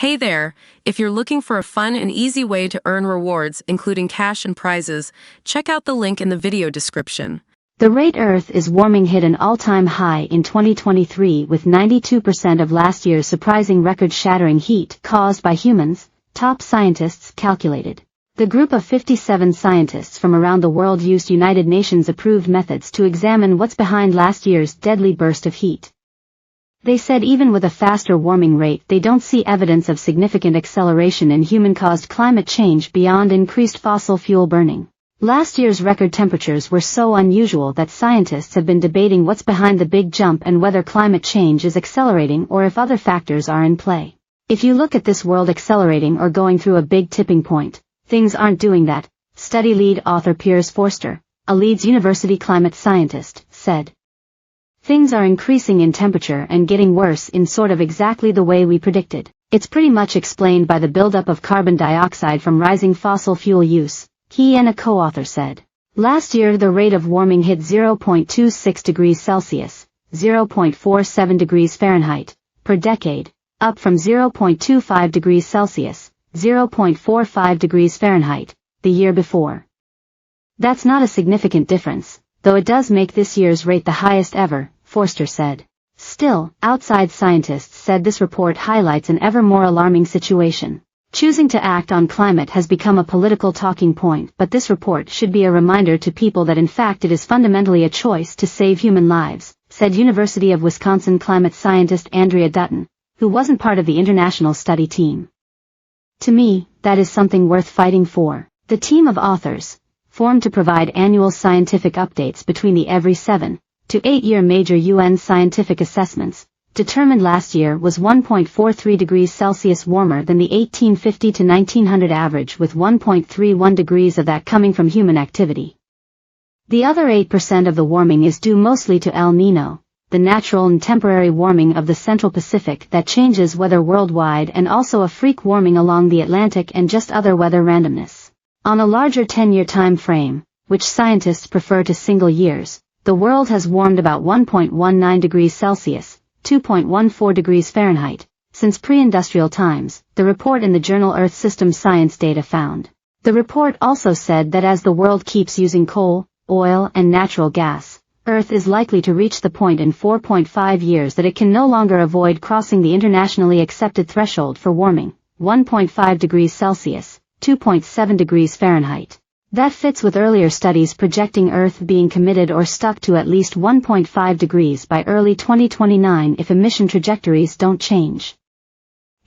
Hey there! If you're looking for a fun and easy way to earn rewards, including cash and prizes, check out the link in the video description. The rate Earth is warming hit an all-time high in 2023 with 92% of last year's surprising record-shattering heat caused by humans, top scientists calculated. The group of 57 scientists from around the world used United Nations-approved methods to examine what's behind last year's deadly burst of heat. They said even with a faster warming rate they don't see evidence of significant acceleration in human-caused climate change beyond increased fossil fuel burning. Last year's record temperatures were so unusual that scientists have been debating what's behind the big jump and whether climate change is accelerating or if other factors are in play. If you look at this world accelerating or going through a big tipping point, things aren't doing that, study lead author Piers Forster, a Leeds University climate scientist, said. Things are increasing in temperature and getting worse in sort of exactly the way we predicted. It's pretty much explained by the buildup of carbon dioxide from rising fossil fuel use, he and a co-author said. Last year the rate of warming hit 0.26 degrees Celsius, 0.47 degrees Fahrenheit, per decade, up from 0.25 degrees Celsius, 0.45 degrees Fahrenheit, the year before. That's not a significant difference, though it does make this year's rate the highest ever, Forster said. Still, outside scientists said this report highlights an ever more alarming situation. Choosing to act on climate has become a political talking point, but this report should be a reminder to people that in fact it is fundamentally a choice to save human lives, said University of Wisconsin climate scientist Andrea Dutton, who wasn't part of the international study team. To me, that is something worth fighting for. The team of authors, formed to provide annual scientific updates between the every 7 to 8 year major UN scientific assessments, determined last year was 1.43 degrees Celsius warmer than the 1850 to 1900 average, with 1.31 degrees of that coming from human activity. The other 8% of the warming is due mostly to El Niño, the natural and temporary warming of the Central Pacific that changes weather worldwide, and also a freak warming along the Atlantic and just other weather randomness. On a larger 10-year time frame, which scientists prefer to single years, the world has warmed about 1.19 degrees Celsius, 2.14 degrees Fahrenheit, since pre-industrial times, the report in the journal Earth System Science Data found. The report also said that as the world keeps using coal, oil and natural gas, Earth is likely to reach the point in 4.5 years that it can no longer avoid crossing the internationally accepted threshold for warming, 1.5 degrees Celsius, 2.7 degrees Fahrenheit. That fits with earlier studies projecting Earth being committed or stuck to at least 1.5 degrees by early 2029 if emission trajectories don't change.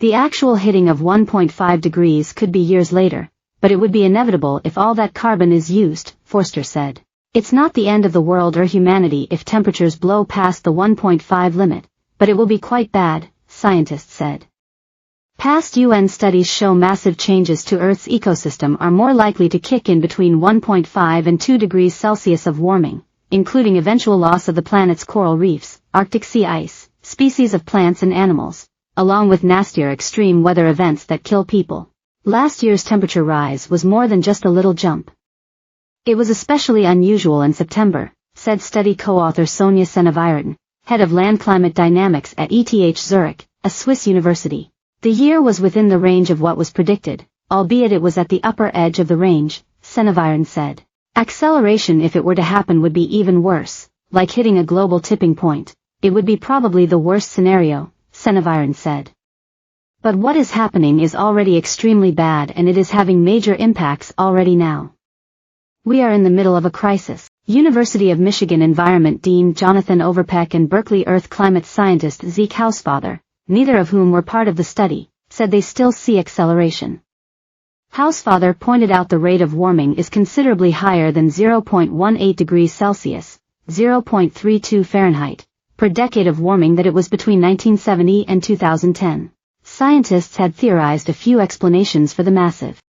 The actual hitting of 1.5 degrees could be years later, but it would be inevitable if all that carbon is used, Forster said. It's not the end of the world or humanity if temperatures blow past the 1.5 limit, but it will be quite bad, scientists said. Past UN studies show massive changes to Earth's ecosystem are more likely to kick in between 1.5 and 2 degrees Celsius of warming, including eventual loss of the planet's coral reefs, Arctic sea ice, species of plants and animals, along with nastier extreme weather events that kill people. Last year's temperature rise was more than just a little jump. It was especially unusual in September, said study co-author Sonja Seneviratne, head of land climate dynamics at ETH Zurich, a Swiss university. The year was within the range of what was predicted, albeit it was at the upper edge of the range, Seneviratne said. Acceleration, if it were to happen, would be even worse, like hitting a global tipping point. It would be probably the worst scenario, Seneviratne said. But what is happening is already extremely bad, and it is having major impacts already now. We are in the middle of a crisis. University of Michigan Environment Dean Jonathan Overpeck and Berkeley Earth climate scientist Zeke Hausfather, neither of whom were part of the study, said they still see acceleration. Hausfather pointed out the rate of warming is considerably higher than 0.18 degrees Celsius, 0.32 Fahrenheit, per decade of warming that it was between 1970 and 2010. Scientists had theorized a few explanations for the massive